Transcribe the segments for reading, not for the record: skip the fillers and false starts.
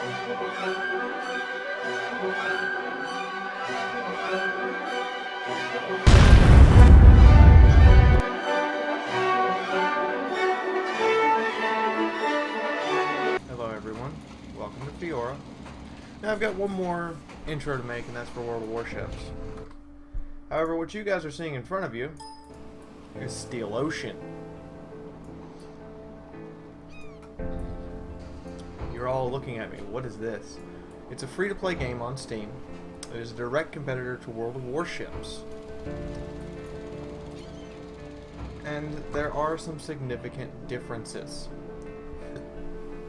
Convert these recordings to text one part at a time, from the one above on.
Hello everyone, welcome to Fiaura. Now I've got one more intro to make, and that's for World of Warships. However, what you guys are seeing in front of you is Steel Ocean. You're all looking at me, what is this? It's a free-to-play game on Steam. It is a direct competitor to World of Warships. And there are some significant differences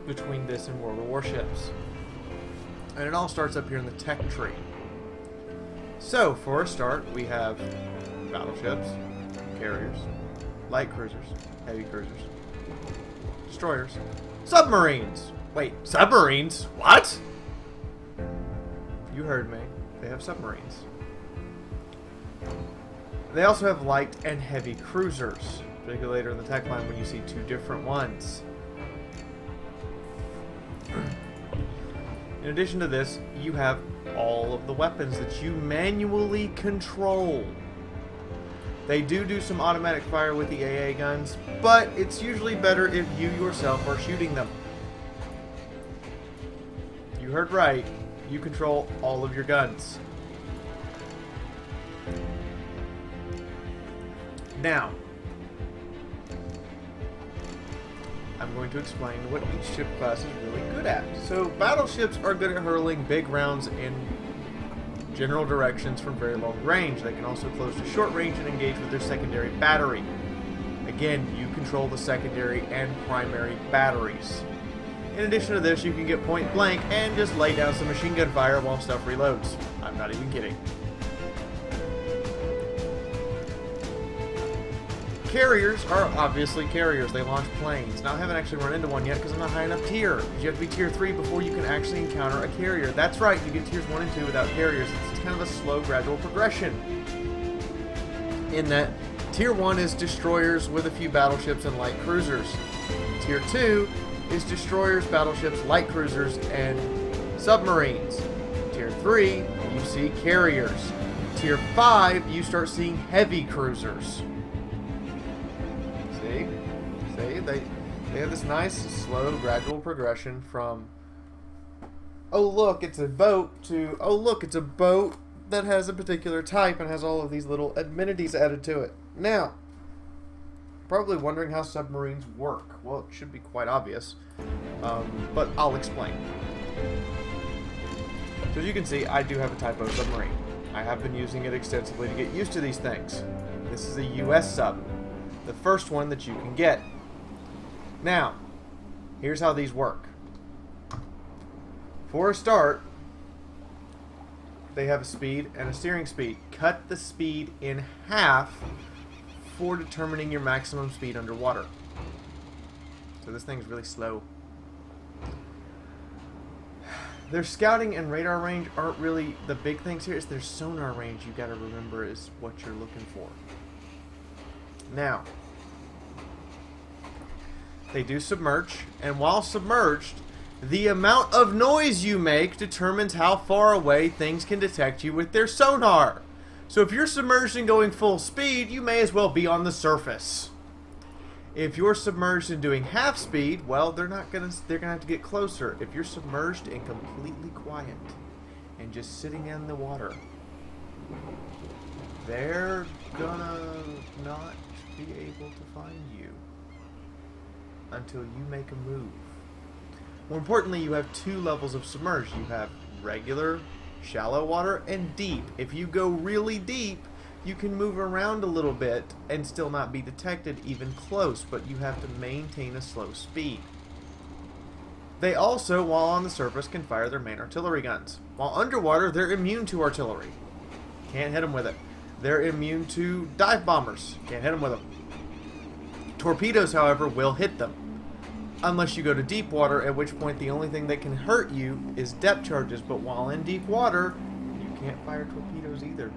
between this and World of Warships. And it all starts up here in the tech tree. So, for a start, we have battleships, carriers, light cruisers, heavy cruisers, destroyers, submarines! Wait, submarines? What? You heard me. They have submarines. They also have light and heavy cruisers, particularly later in the tech line when you see two different ones. In addition to this, you have all of the weapons that you manually control. They do some automatic fire with the AA guns, but it's usually better if you yourself are shooting them. You heard right, you control all of your guns. Now, I'm going to explain what each ship class is really good at. So, battleships are good at hurling big rounds in general directions from very long range. They can also close to short range and engage with their secondary battery. Again, you control the secondary and primary batteries. In addition to this, you can get point blank and just lay down some machine gun fire while stuff reloads. I'm not even kidding. Carriers are obviously carriers. They launch planes. Now, I haven't actually run into one yet because I'm not high enough tier. You have to be tier 3 before you can actually encounter a carrier. That's right, you get tiers 1 and 2 without carriers. It's kind of a slow, gradual progression. In that, tier 1 is destroyers with a few battleships and light cruisers. Tier 2 is destroyers, battleships, light cruisers, and submarines. Tier 3, you see carriers. Tier 5, you start seeing heavy cruisers. See, they have this nice, slow, gradual progression from, oh look, it's a boat, to, oh look, it's a boat that has a particular type and has all of these little amenities added to it. Now, probably wondering how submarines work. Well, it should be quite obvious, but I'll explain. So as you can see, I do have a Type O submarine. I have been using it extensively to get used to these things. This is a US sub, the first one that you can get. Now, here's how these work. For a start, they have a speed and a steering speed. Cut the speed in half for determining your maximum speed underwater. So this thing's really slow. Their scouting and radar range aren't really the big things here. It's their sonar range you gotta remember is what you're looking for. Now, they do submerge, and while submerged, the amount of noise you make determines how far away things can detect you with their sonar. So if you're submerged and going full speed, you may as well be on the surface. If you're submerged and doing half speed, well, they're gonna have to get closer. If you're submerged and completely quiet and just sitting in the water, they're gonna not be able to find you until you make a move. More importantly, you have two levels of submerged. You have regular, shallow water, and deep. If you go really deep, you can move around a little bit and still not be detected even close, but you have to maintain a slow speed. They also, while on the surface, can fire their main artillery guns. While underwater, they're immune to artillery. Can't hit them with it. They're immune to dive bombers. Can't hit them with them. Torpedoes, however, will hit them. Unless you go to deep water, at which point the only thing that can hurt you is depth charges. But while in deep water, you can't fire torpedoes either.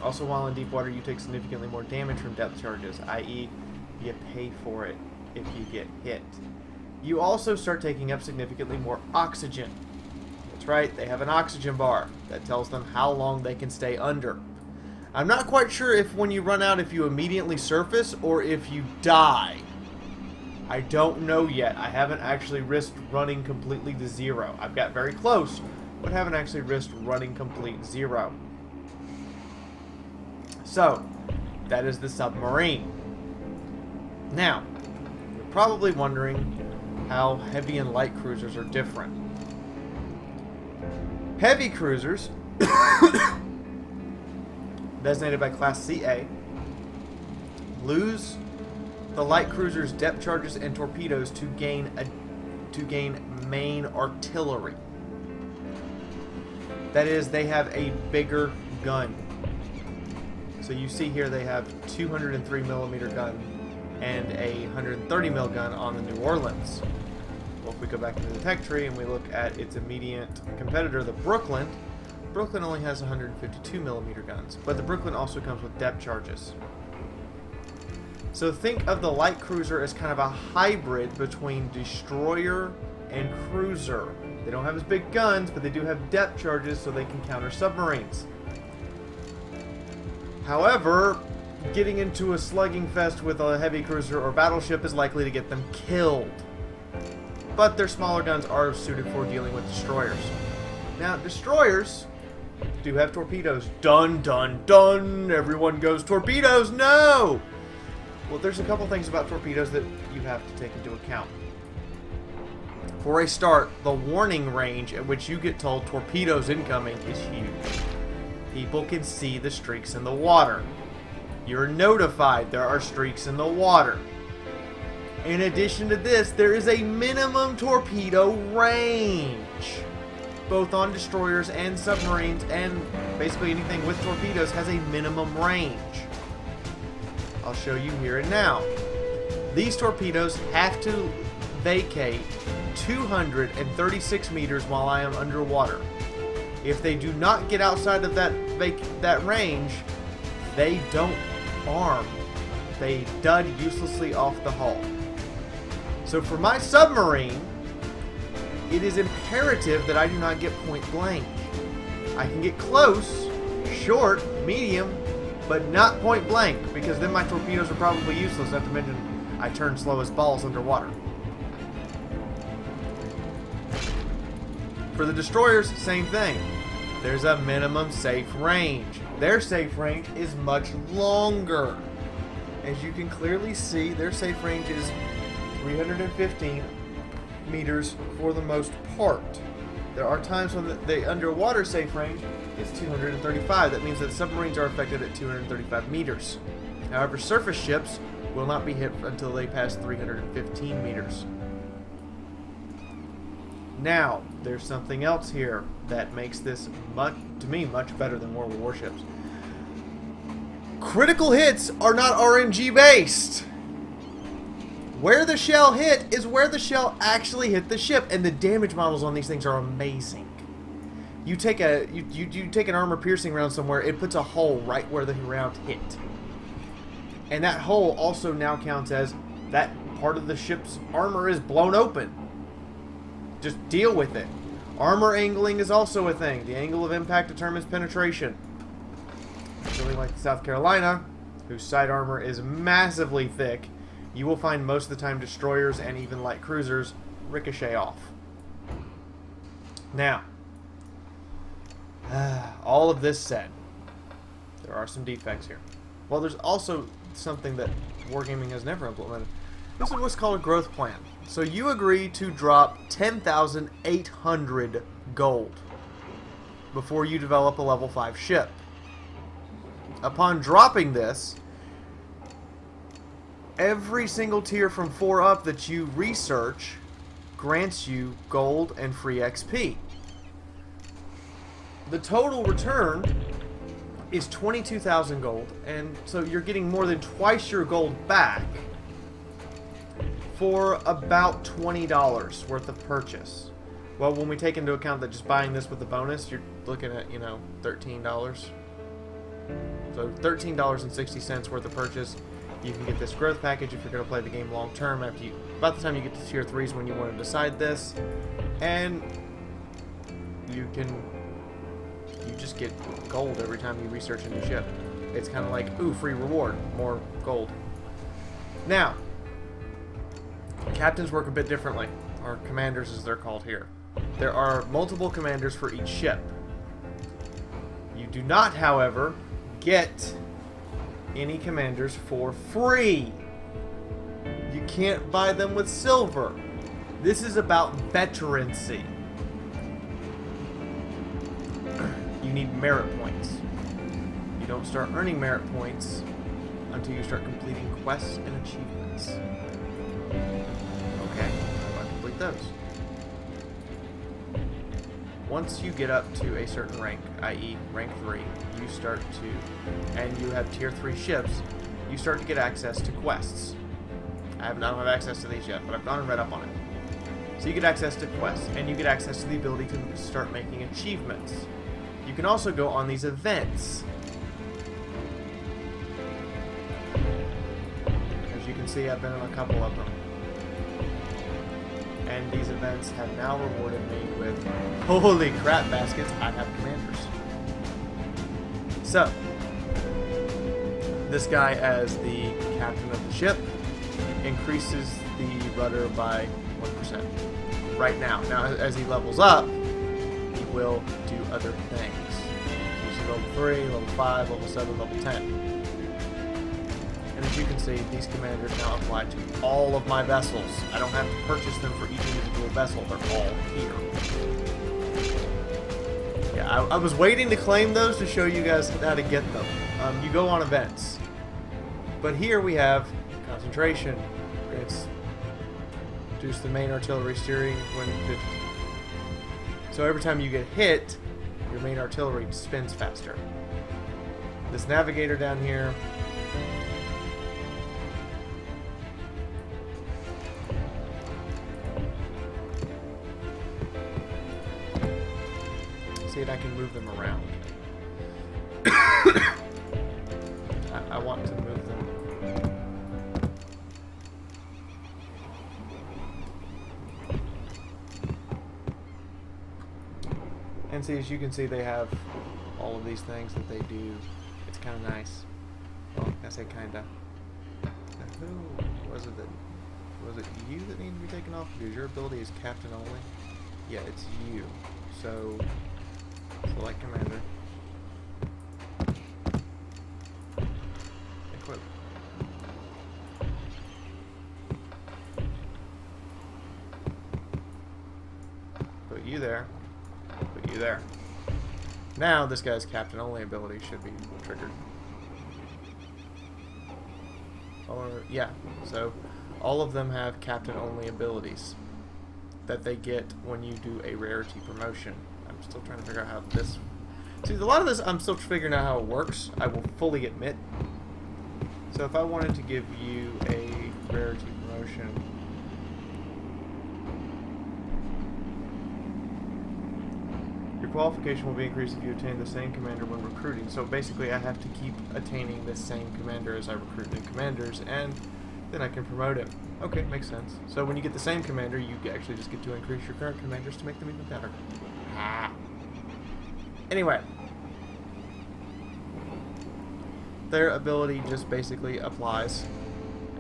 Also, while in deep water, you take significantly more damage from depth charges, i.e., you pay for it if you get hit. you also start taking up significantly more oxygen. That's right, they have an oxygen bar that tells them how long they can stay under. I'm not quite sure if when you run out, if you immediately surface or if you die. I don't know yet. I haven't actually risked running completely to zero. I've got very close, but haven't actually risked running complete zero. So, that is the submarine. Now, you're probably wondering how heavy and light cruisers are different. Heavy cruisers, designated by Class CA, lose the light cruiser's depth charges and torpedoes to gain main artillery. That is, they have a bigger gun. So you see here they have 203mm gun and a 130mm gun on the New Orleans. Well, if we go back into the tech tree and we look at its immediate competitor, the Brooklyn only has 152mm guns, but the Brooklyn also comes with depth charges. So think of the light cruiser as kind of a hybrid between destroyer and cruiser. They don't have as big guns, but they do have depth charges so they can counter submarines. However, getting into a slugging fest with a heavy cruiser or battleship is likely to get them killed. But their smaller guns are suited for dealing with destroyers. Now, destroyers do have torpedoes. Dun, dun, dun! Everyone goes, torpedoes, no! Well, there's a couple things about torpedoes that you have to take into account. For a start, the warning range at which you get told torpedoes incoming is huge. People can see the streaks in the water. You're notified there are streaks in the water. In addition to this, there is a minimum torpedo range. Both on destroyers and submarines, and basically anything with torpedoes has a minimum range. I'll show you here and now. These torpedoes have to vacate 236 meters while I am underwater. If they do not get outside of that range, they don't arm. They dud uselessly off the hull. So for my submarine, it is imperative that I do not get point blank. I can get close, short, medium, but not point blank, because then my torpedoes are probably useless, not to mention I turn slow as balls underwater. For the destroyers, same thing. There's a minimum safe range. Their safe range is much longer. As you can clearly see, their safe range is 315 meters for the most part. There are times when the underwater safe range is 235. That means that submarines are affected at 235 meters. However, surface ships will not be hit until they pass 315 meters. Now, there's something else here that makes this, to me, much better than World War warships. Critical hits are not RNG based. Where the shell hit is where the shell actually hit the ship, and the damage models on these things are amazing. You take an armor piercing round somewhere, it puts a hole right where the round hit. And that hole also now counts as that part of the ship's armor is blown open. Just deal with it. Armor angling is also a thing. The angle of impact determines penetration. Something like South Carolina, whose side armor is massively thick, you will find most of the time destroyers and even light cruisers ricochet off. Now, all of this said, there are some defects here. Well, there's also something that Wargaming has never implemented. This is what's called a growth plan. So you agree to drop 10,800 gold before you develop a level 5 ship. Upon dropping this, every single tier from 4 up that you research grants you gold and free XP. The total return is 22,000 gold, and so you're getting more than twice your gold back for about $20 worth of purchase. Well, when we take into account that just buying this with the bonus, you're looking at, $13. So $13.60 worth of purchase You can get this growth package if you're going to play the game long term. About the time you get to tier 3 is when you want to decide this, and you just get gold every time you research a new ship. It's kind of like, ooh, free reward, more gold. Now, captains work a bit differently, or commanders as they're called here. There are multiple commanders for each ship. You do not, however, get any commanders for free. You can't buy them with silver. This is about veterancy. You need merit points. You don't start earning merit points until you start completing quests and achievements. Okay, how do I complete those? Once you get up to a certain rank, i.e. rank 3, you start to, and you have tier 3 ships, you start to get access to quests. I don't have access to these yet, but I've gone and read up on it. So you get access to quests, and you get access to the ability to start making achievements. You can also go on these events. As you can see, I've been on a couple of them. And these events have now rewarded me with, holy crap baskets, I have commanders. So, this guy as the captain of the ship increases the rudder by 1%. Right now. Now, as he levels up, he will do other things. So level 3, level 5, level 7, level 10. And as you can see, these commanders now apply to all of my vessels. I don't have to purchase them for each individual vessel. They're all here. Yeah, I was waiting to claim those to show you guys how to get them. You go on events. But here we have concentration. It's reduce the main artillery steering when 50. So every time you get hit, your main artillery spins faster. This navigator down here, see, I can move them around. I want to move them. And see, as you can see, they have all of these things that they do. It's kind of nice. Well, I say kinda. Who was it that... Was it you that needed to be taken off? Because your ability is captain only? Yeah, it's you. So, select commander. Equip. Put you there. Put you there. Now this guy's captain only ability should be triggered. Or, yeah, so all of them have captain only abilities that they get when you do a rarity promotion. I'm still trying to figure out how this... See, a lot of this I'm still figuring out how it works, I will fully admit. So if I wanted to give you a rarity promotion... Your qualification will be increased if you attain the same commander when recruiting. So basically I have to keep attaining the same commander as I recruit new commanders, and then I can promote him. Okay, makes sense. So when you get the same commander, you actually just get to increase your current commanders to make them even better. Anyway. Their ability just basically applies.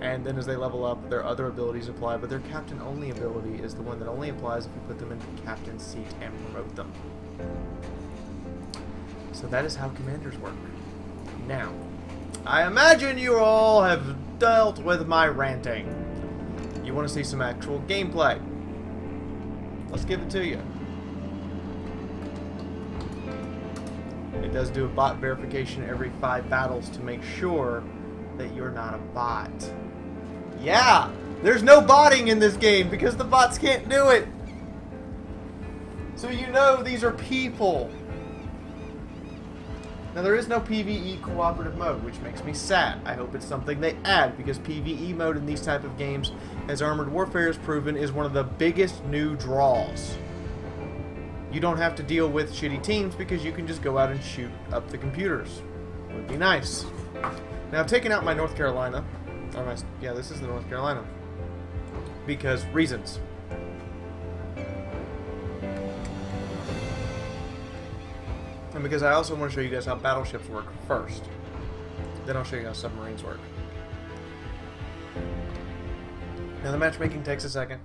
And then as they level up, their other abilities apply, but their captain only ability is the one that only applies if you put them in the captain's seat and promote them. So that is how commanders work. Now, I imagine you all have dealt with my ranting. You want to see some actual gameplay. Let's give it to you. It does do a bot verification every 5 battles to make sure that you're not a bot. Yeah! There's no botting in this game because the bots can't do it! So you know these are people. Now there is no PvE cooperative mode, which makes me sad. I hope it's something they add, because PvE mode in these type of games, as Armored Warfare has proven, is one of the biggest new draws. You don't have to deal with shitty teams because you can just go out and shoot up the computers. It would be nice. Now I've taken out my North Carolina Yeah, this is the North Carolina. Because reasons. And because I also want to show you guys how battleships work first. Then I'll show you how submarines work. Now the matchmaking takes a second.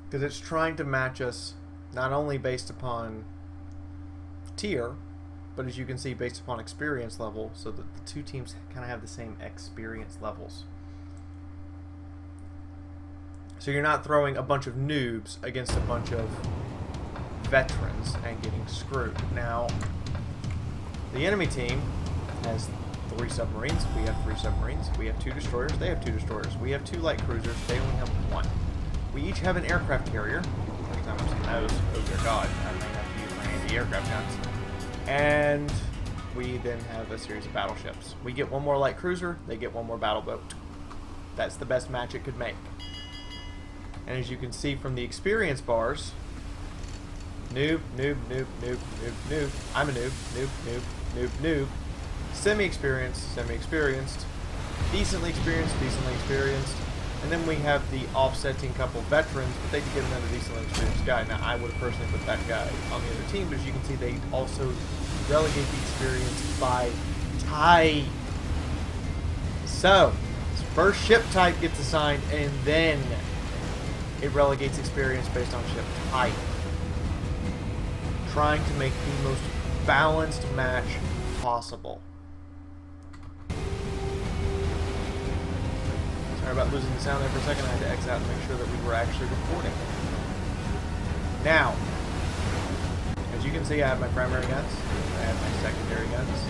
Because it's trying to match us not only based upon tier, but as you can see based upon experience level, so that the two teams kind of have the same experience levels. So you're not throwing a bunch of noobs against a bunch of veterans and getting screwed. Now, the enemy team has 3 submarines. We have 3 submarines. We have 2 destroyers. They have 2 destroyers. We have 2 light cruisers. They only have 1. We each have an aircraft carrier. First time I've seen those. Oh dear God, I may have to use my anti-aircraft guns. And we then have a series of battleships. We get 1 more light cruiser. They get 1 more battle boat. That's the best match it could make. And as you can see from the experience bars, noob, noob, noob, noob, noob, noob. I'm a noob, noob, noob, noob, noob. Semi-experienced, semi-experienced. Decently experienced, decently experienced. And then we have the offsetting couple veterans, but they could get another decently experienced guy. Now, I would have personally put that guy on the other team, but as you can see, they also relegate the experience by type. So, first ship type gets assigned, and then it relegates experience based on ship type. Trying to make the most balanced match possible. Sorry about losing the sound there for a second. I had to X out and make sure that we were actually recording. Now, as you can see, I have my primary guns. I have my secondary guns.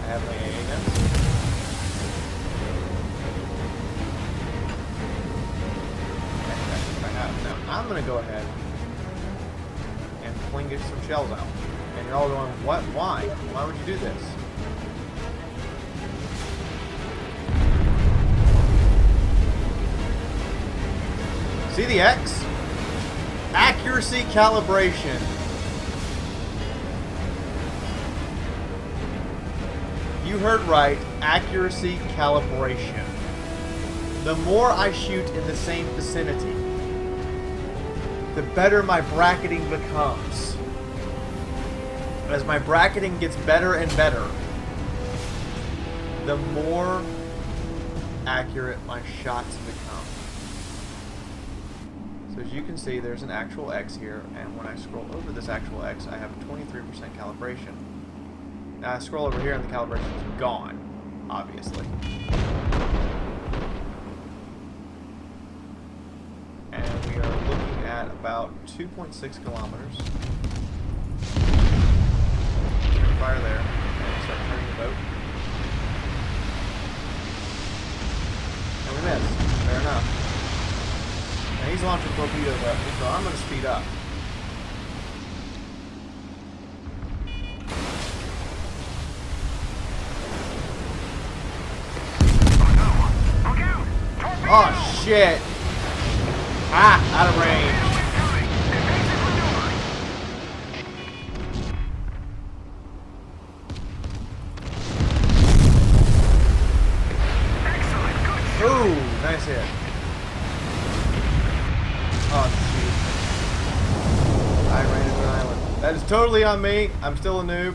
I have my AA guns. Now, I'm going to go ahead and fling some shells out. And you're all going, what? Why? Why would you do this? See the X? Accuracy calibration. You heard right. Accuracy calibration. The more I shoot in the same vicinity, the better my bracketing becomes. As my bracketing gets better and better, the more accurate my shots become. So as you can see, there's an actual X here, and when I scroll over this actual X, I have a 23% calibration. Now I scroll over here and the calibration is gone, obviously. And we are looking at about 2.6 kilometers. Fire there, and start turning the boat. And we missed. Fair enough. Now he's launching torpedoes at me, so I'm going to speed up. Oh shit! Ah, out of range. Ooh, nice hit. Oh, shoot. I ran into an island. That is totally on me. I'm still a noob.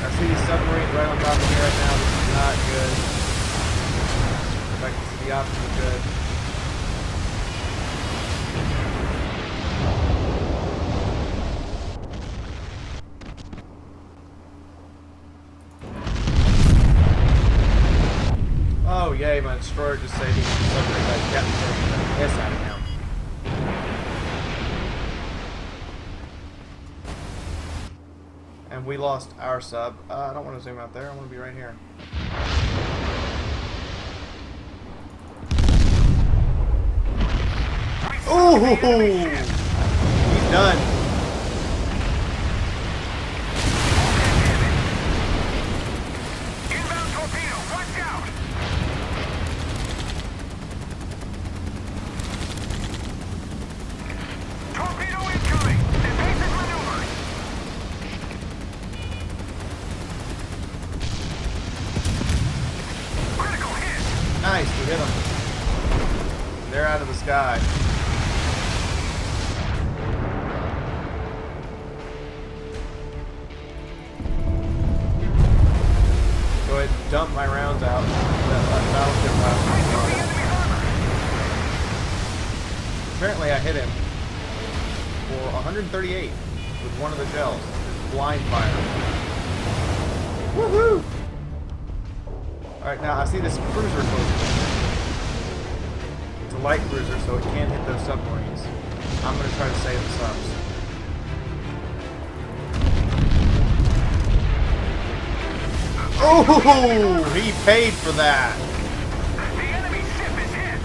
I see these submarines right on top of me right now. This is not good. If I can see the opposite good. Oh yay, my destroyer just saved me from submarine by jet taking the piss out of him. And we lost our sub. I don't want to zoom out there, I want to be right here. Ooh! He's done. sky. Go ahead and dump my rounds out. That battleship last. Apparently I hit him for 138 with one of the shells. Blind fire. Woohoo! Alright, now I see this cruiser closing in. It's a light cruiser, so it can't hit those submarines. I'm going to try to save the subs. Oh! He paid for that! The enemy ship is hit!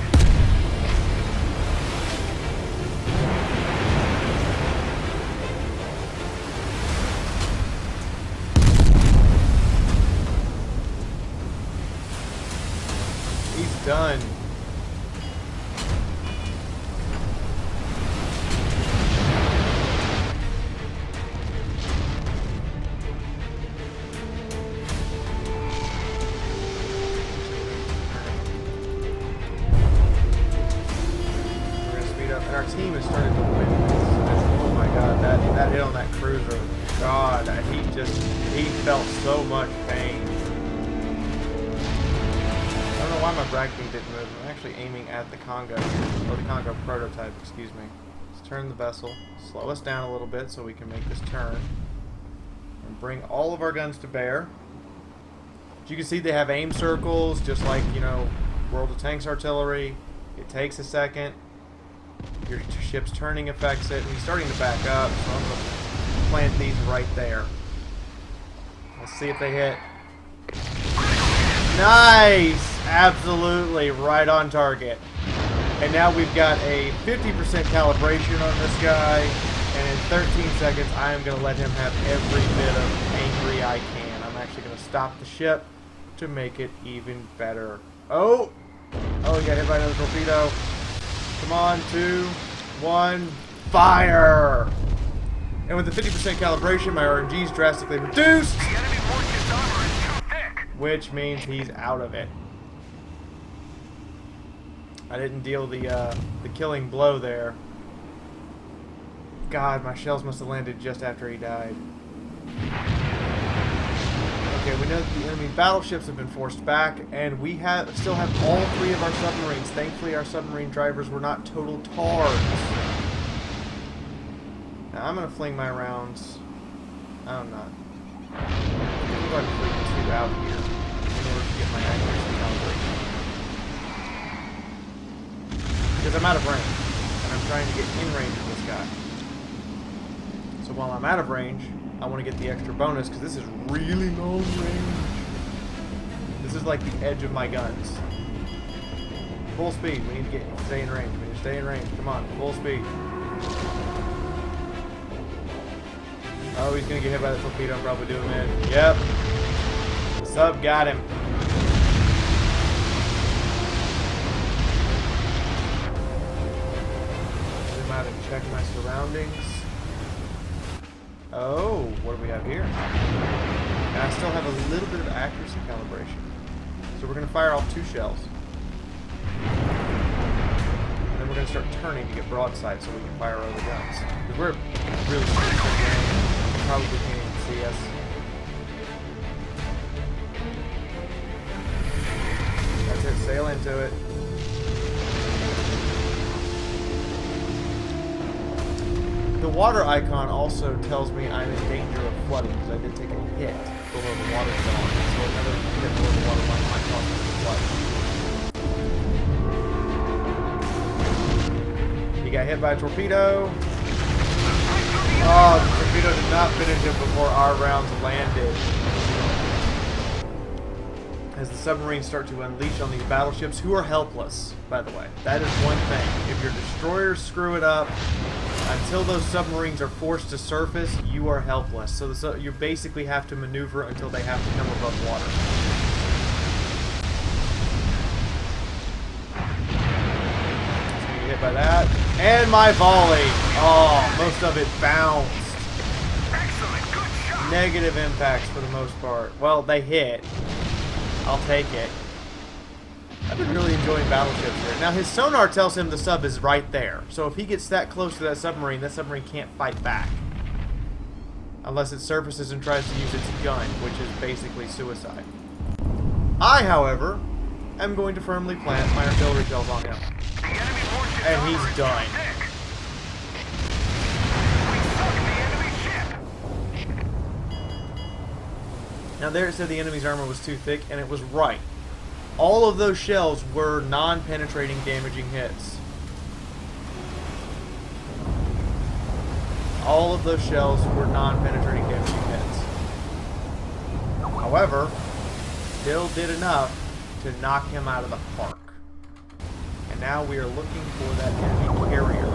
He's done. And our team has started to win. Oh my god, that hit on that cruiser. God, he felt so much pain. I don't know why my bracketing didn't move. I'm actually aiming at the Congo, or the Congo prototype, excuse me. Let's turn the vessel, slow us down a little bit so we can make this turn, and bring all of our guns to bear. As you can see, they have aim circles, just like, you know, World of Tanks artillery. It takes a second. Your ship's turning affects it, and he's starting to back up, so I'm going to plant these right there. Let's see if they hit. Nice! Absolutely right on target. And now we've got a 50% calibration on this guy, and in 13 seconds I am going to let him have every bit of angry I can. I'm actually going to stop the ship to make it even better. Oh! Oh, he got hit by another torpedo. Come on, 2, 1, fire! And with the 50% calibration, my RNG is drastically reduced, The enemy warship's armor is too thick! which means he's out of it. I didn't deal the killing blow there. God, my shells must have landed just after he died. Okay, we know that the enemy battleships have been forced back, and we still have all 3 of our submarines. Thankfully, our submarine drivers were not total tards. Now, I'm going to fling my rounds. I'm not. I'm going to go ahead and fling 2 out here in order to get my accuracy calibration. Because I'm out of range, and I'm trying to get in range of this guy. So while I'm out of range, I want to get the extra bonus because this is really long range. This is like the edge of my guns. Full speed. We need to stay in range. We need to stay in range. Come on, full speed. Oh, he's gonna get hit by the torpedo. I'm probably doing it. Yep. Sub got him. I'm out and check my surroundings. Oh, what do we have here? And I still have a little bit of accuracy calibration. So we're going to fire off 2 shells. And then we're going to start turning to get broadside so we can fire other guns. Because we're really you probably can't even see us. That's it, sail into it. The water icon also tells me I'm in danger of flooding because I did take a hit below the water line. So another hit below the water line might cause me to flood. He got hit by a torpedo. Oh, the torpedo did not finish him before our rounds landed. As the submarines start to unleash on these battleships, who are helpless, by the way. That is one thing. If your destroyers screw it up, until those submarines are forced to surface, you are helpless. So you basically have to maneuver until they have to come above water. So you get hit by that. And my volley! Oh, most of it bounced. Excellent, good shot! Negative impacts for the most part. Well, they hit. I'll take it. I've been really enjoying battleships here. Now, his sonar tells him the sub is right there. So if he gets that close to that submarine can't fight back. Unless it surfaces and tries to use its gun, which is basically suicide. I, however, am going to firmly plant my artillery shells on him. The enemy warship's And armor he's is done. too thick. We sunk the enemy ship. Now there it said the enemy's armor was too thick, and it was right. All of those shells were non-penetrating damaging hits. All of those shells were non-penetrating damaging hits. However, still did enough to knock him out of the park. And now we are looking for that enemy carrier.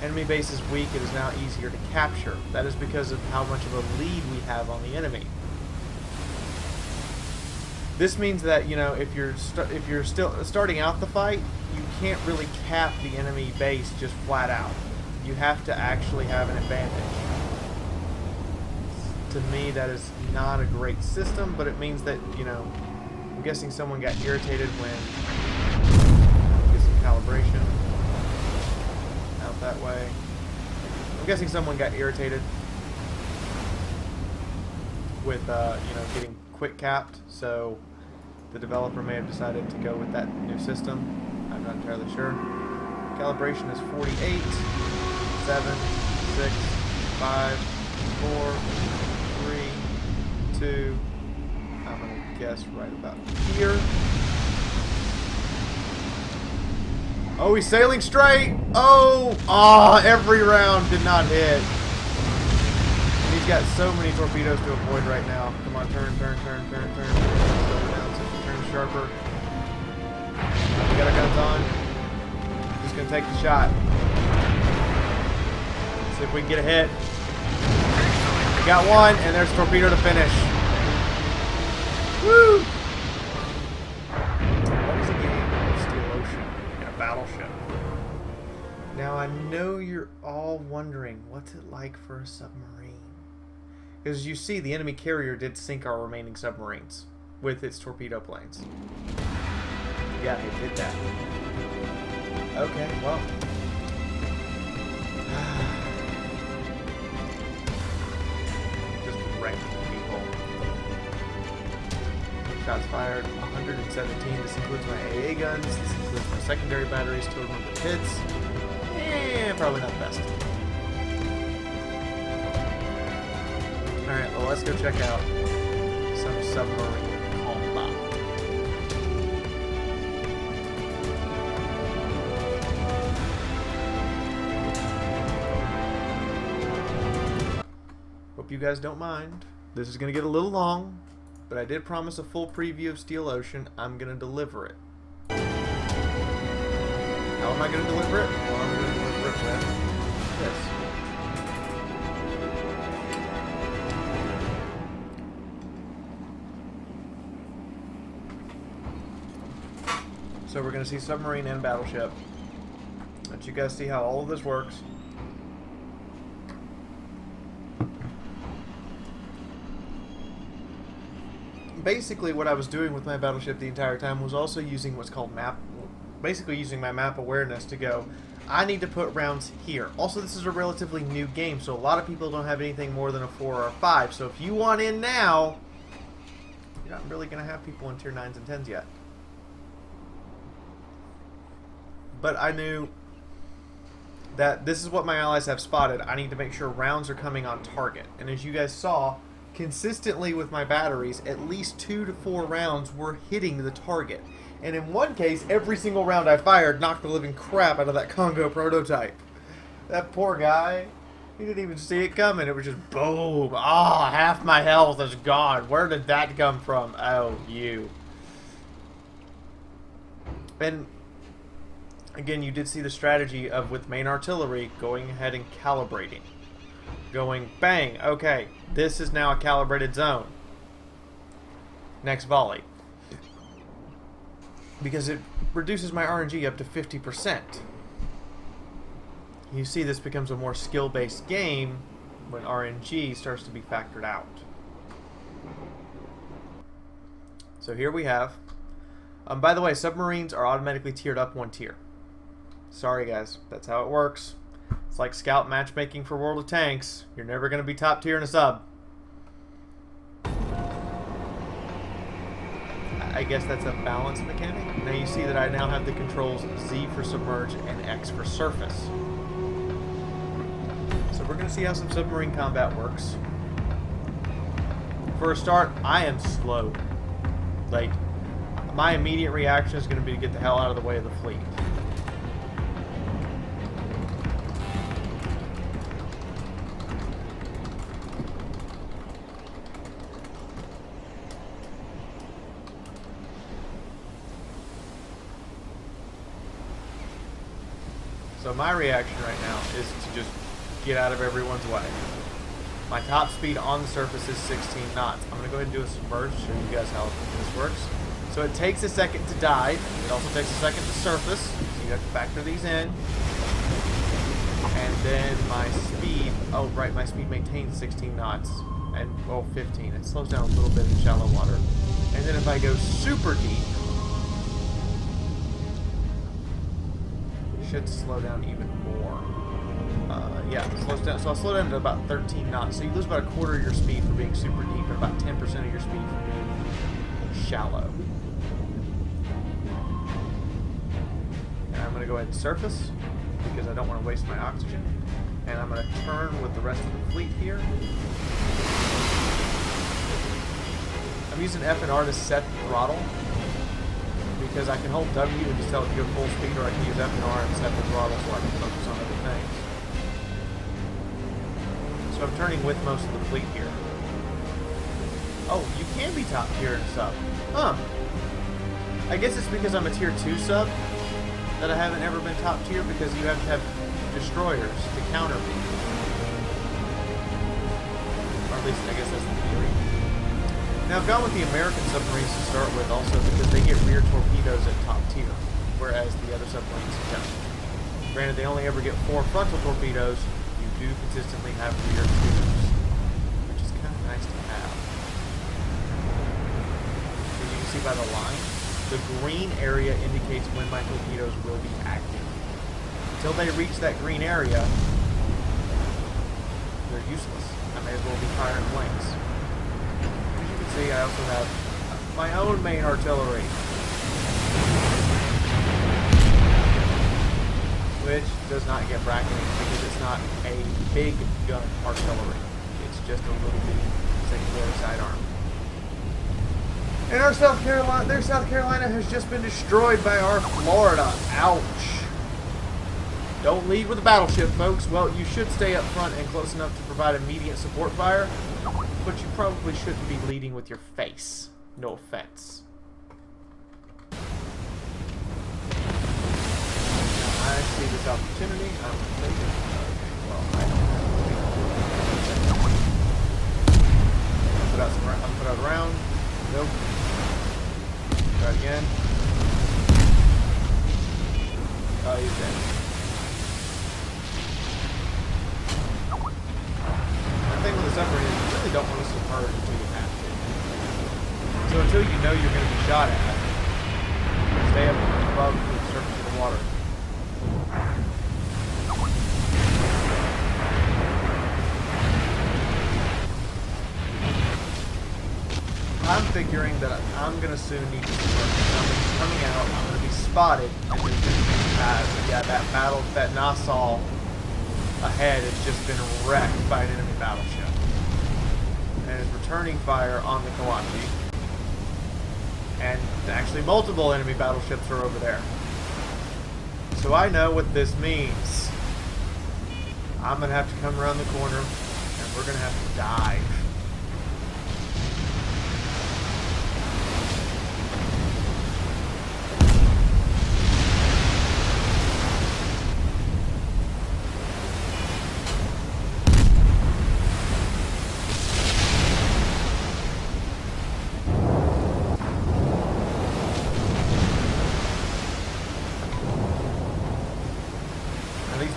Enemy base is weak, it is now easier to capture. That is because of how much of a lead we have on the enemy. This means that, you know, if you're still starting out the fight, you can't really cap the enemy base just flat out. You have to actually have an advantage. To me, that is not a great system, but it means that, you know, I'm guessing someone got irritated when get some calibration out that way. I'm guessing someone got irritated with, you know, getting quick capped, so the developer may have decided to go with that new system. I'm not entirely sure. Calibration is 48, 7, 6, 5, 4, 3, 2. I'm going to guess right about here. Oh, he's sailing straight. Oh, every round did not hit. He's got so many torpedoes to avoid right now. Come on, turn. Slow down so you turn sharper. We got our guns on. Just gonna take the shot. See if we can get a hit. We got one, and there's torpedo to finish. Woo! What is a game of Steel Ocean in a battleship? Now I know you're all wondering, what's it like for a submarine? Because you see, the enemy carrier did sink our remaining submarines with its torpedo planes. Yeah, it did that. Okay, well. Just wrecking people. Shots fired, 117. This includes my AA guns. This includes my secondary batteries, total number of hits. Probably not the best. Alright, well, let's go check out some submarine combat. Hope you guys don't mind. This is going to get a little long, but I did promise a full preview of Steel Ocean. I'm going to deliver it. How am I going to deliver it? Well, I'm going to deliver it with this. So we're going to see submarine and battleship. Let you guys see how all of this works. Basically, what I was doing with my battleship the entire time was also using what's called basically using my map awareness to go, I need to put rounds here. Also, this is a relatively new game, so a lot of people don't have anything more than a 4 or a 5. So if you want in now, you're not really going to have people in tier 9s and 10s yet. But I knew that this is what my allies have spotted. I need to make sure rounds are coming on target. And as you guys saw, consistently with my batteries, at least 2 to 4 rounds were hitting the target. And in one case, every single round I fired knocked the living crap out of that Congo prototype. That poor guy, he didn't even see it coming. It was just boom. Half my health is gone. Where did that come from? Oh, you. And again, you did see the strategy of, with main artillery, going ahead and calibrating. Going, bang, okay, this is now a calibrated zone. Next volley. Because it reduces my RNG up to 50%. You see, this becomes a more skill-based game when RNG starts to be factored out. So here we have. By the way, submarines are automatically tiered up one tier. Sorry guys, that's how it works. It's like scout matchmaking for World of Tanks. You're never going to be top tier in a sub. I guess that's a balance mechanic. Now you see that I now have the controls Z for submerge and X for surface. So we're going to see how some submarine combat works. For a start, I am slow. Like, my immediate reaction is going to be to get the hell out of the way of the fleet. So my reaction right now is to just get out of everyone's way. My top speed on the surface is 16 knots. I'm going to go ahead and do a submerge to show you guys how this works. So it takes a second to dive. It also takes a second to surface. So you have to factor these in. And then my speed, oh right, my speed maintains 16 knots. And, well, 15. It slows down a little bit in shallow water. And then if I go super deep, should slow down even more. Yeah, it slows down. So I'll slow down to about 13 knots. So you lose about a quarter of your speed for being super deep and about 10% of your speed for being shallow. And I'm going to go ahead and surface because I don't want to waste my oxygen. And I'm going to turn with the rest of the fleet here. I'm using F and R to set the throttle, because I can hold W and just tell it to go full speed, or I can use F and R and set the throttle so I can focus on other things. So I'm turning with most of the fleet here. Oh, you can be top tier in a sub. Huh. I guess it's because I'm a tier 2 sub that I haven't ever been top tier, because you have to have destroyers to counter me. Or at least I guess that's the theory. Now, I've gone with the American submarines to start with also because they get rear torpedoes at top tier, whereas the other submarines don't. Granted, they only ever get 4 frontal torpedoes. You do consistently have rear tubes, which is kind of nice to have. As you can see by the line, the green area indicates when my torpedoes will be active. Until they reach that green area, they're useless. I may as well be firing blanks. See, I also have my own main artillery, which does not get bracketing because it's not a big gun artillery. It's just a little bitty secondary sidearm. And our their South Carolina has just been destroyed by our Florida. Ouch. Don't lead with a battleship, folks. Well, you should stay up front and close enough to provide immediate support fire. But you probably shouldn't be leading with your face. No offense. I see this opportunity. I'm going to take it. Okay, well, I don't have to. I'll put out a round. Nope. Try again. Oh, he's dead. The thing with the submarine is you really don't want to submerge until you have to. So until you know you're going to be shot at, stay up above the surface of the water. I'm figuring that I'm going to soon need to submerge. I'm going to be coming out, I'm going to be spotted, and there's going to be that Nassau ahead has just been wrecked by an enemy battleship and is returning fire on the Kawachi, and actually multiple enemy battleships are over there. So I know what this means. I'm gonna have to come around the corner and we're gonna have to dive.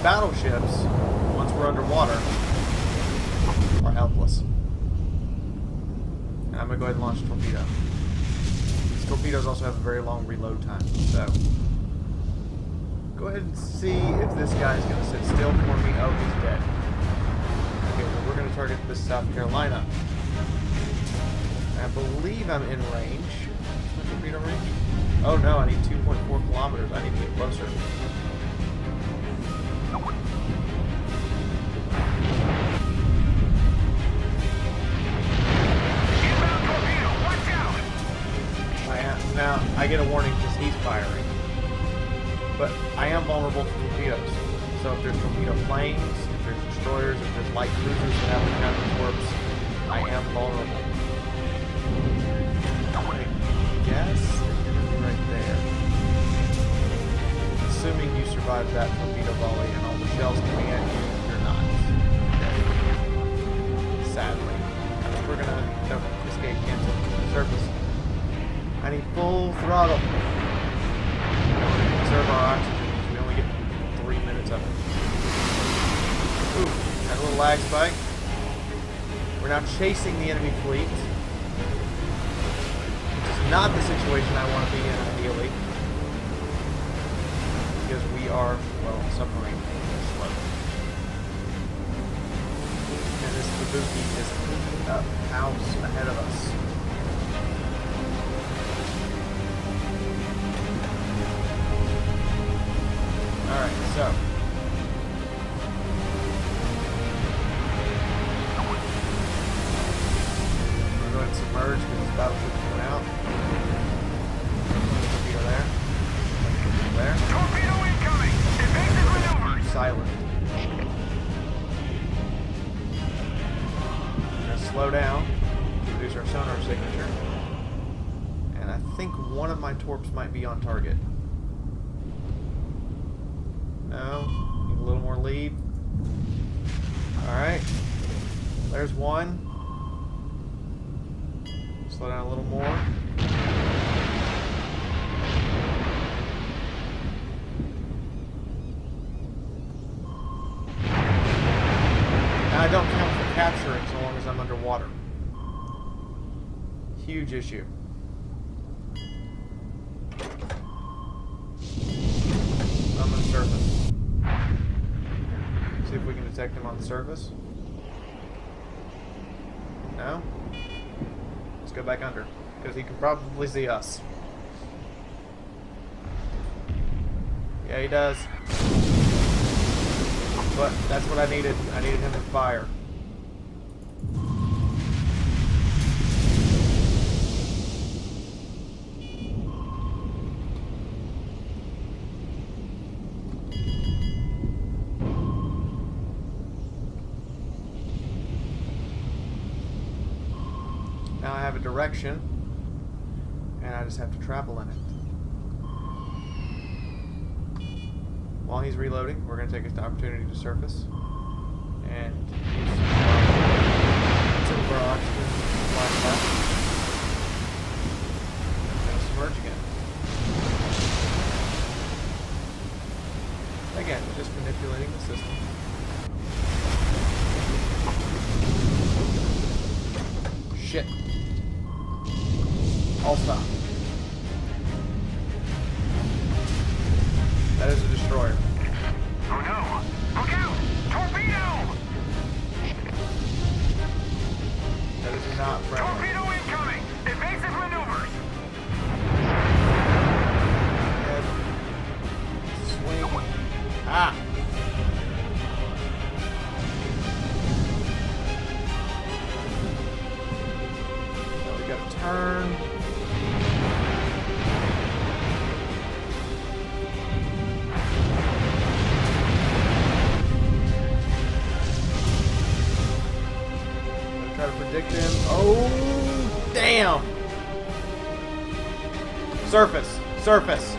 Battleships, once we're underwater, are helpless. And I'm going to go ahead and launch a torpedo. torpedoes also have a very long reload time. So go ahead and see if this guy's going to sit still for me. Oh, he's dead. Okay, well, we're going to target this South Carolina. I believe I'm in range. Is my torpedo range? Oh no, I need 2.4 kilometers. I need to get closer. Inbound torpedo, watch out! Now, I get a warning because he's firing. But I am vulnerable to torpedoes. So if there's torpedo planes, if there's destroyers, if there's light cruisers that have counter torps, I am vulnerable. Yes, right there. Assuming you survive that torpedo volley and all the shells coming at you, you're not. Sadly. We're gonna escape cancel surface. I need full throttle. Conserve our oxygen. We only get 3 minutes of it. Ooh, had a little lag spike. We're now chasing the enemy fleet. Not the situation I want to be in, ideally. Because we are, well, submarine slow. And this Kabuki is cleaning up house ahead of us. Alright, so. We're going to submerge because this battleship's coming out. There. Torpedo incoming! Evasive maneuvers! Silent. We're going to slow down to reduce our sonar signature. And I think one of my torps might be on target. No. Need a little more lead. Alright. There's one. Slow down a little more. I don't count for capturing so long as I'm underwater. Huge issue. I'm on the surface. See if we can detect him on the surface. No? Let's go back under, because he can probably see us. Yeah, he does. But that's what I needed. I needed him to fire. Now I have a direction, and I just have to travel in it. While he's reloading, we're going to take this opportunity to surface and use some of our oxygen flashback. And submerge again. Again, just manipulating the system. Shit. I'll stop. That is a destroyer. Oh no! Look out! Torpedo! That is not friendly. Torpedo incoming! Evasive maneuvers! Head. Swing. Ah! Now we gotta turn. Try to predict him. Oh, damn! Surface. Surface.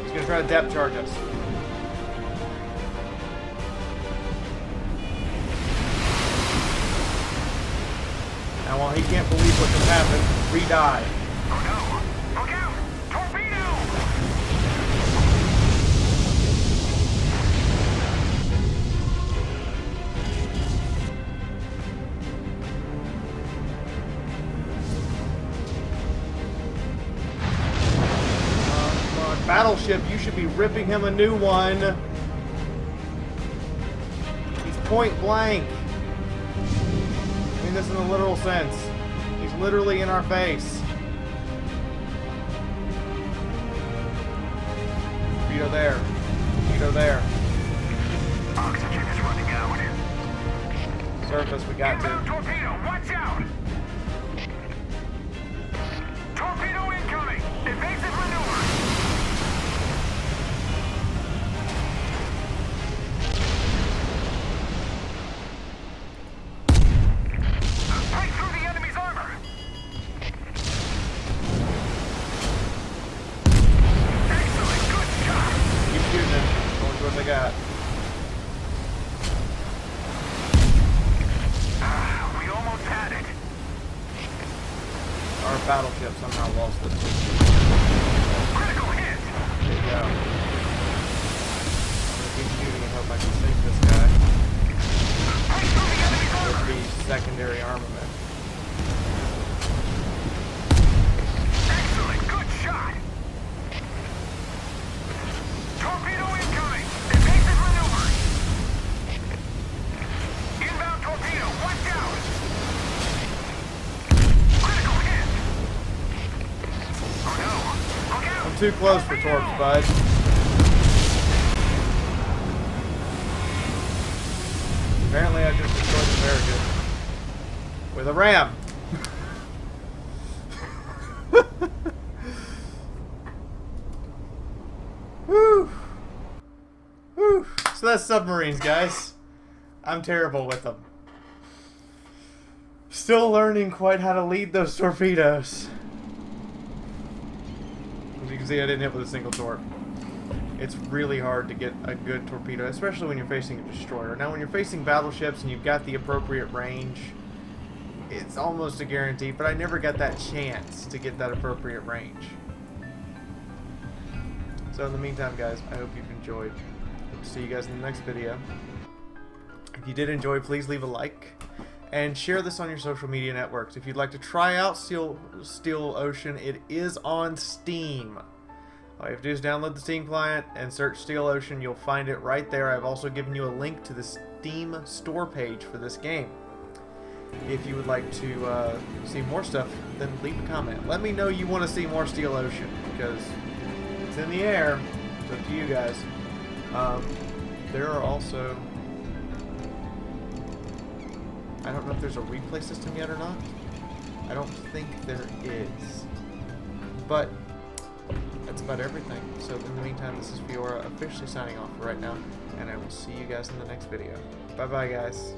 He's going to try to depth charge us. Now, while he can't believe what just happened, re-dive. Oh no! Look out! Torpedo! Battleship, you should be ripping him a new one. He's point blank. I mean this in a literal sense. He's literally in our face. Torpedo there. Torpedo there. Oxygen is running out. Surface, we got Inbound to. torpedo, watch out! Torpedo incoming! Evasive maneuver! Break through the enemy's armor! Excellent, good shot! Keep shooting him. Going to what they got. We almost had it. Our battleship somehow lost it. Critical hit! There you go. I'm gonna keep shooting and hope I can sink this guy Break through the enemy's with armor! the secondary armament. Excellent, good shot! Torpedo incoming! Evasive maneuver! Inbound torpedo, watch out! Critical hit! Oh no! Look out! I'm too close for torps, bud. Apparently I just destroyed the American with a ram. Whew. Whew. So that's submarines, guys. I'm terrible with them. Still learning quite how to lead those torpedoes. As you can see, I didn't hit with a single torp. It's really hard to get a good torpedo, especially when you're facing a destroyer. Now, when you're facing battleships and you've got the appropriate range, it's almost a guarantee, but I never got that chance to get that appropriate range. So in the meantime, guys, I hope you've enjoyed. Hope to see you guys in the next video. If you did enjoy, please leave a like and share this on your social media networks. If you'd like to try out Steel Ocean, it is on Steam. All you have to do is download the Steam client and search Steel Ocean. You'll find it right there. I've also given you a link to the Steam store page for this game. If you would like to see more stuff, then leave a comment. Let me know you want to see more Steel Ocean, because it's in the air. It's up to you guys. There are also... I don't know if there's a replay system yet or not. I don't think there is. But that's about everything. So in the meantime, this is Fiaura officially signing off for right now, and I will see you guys in the next video. Bye bye, guys.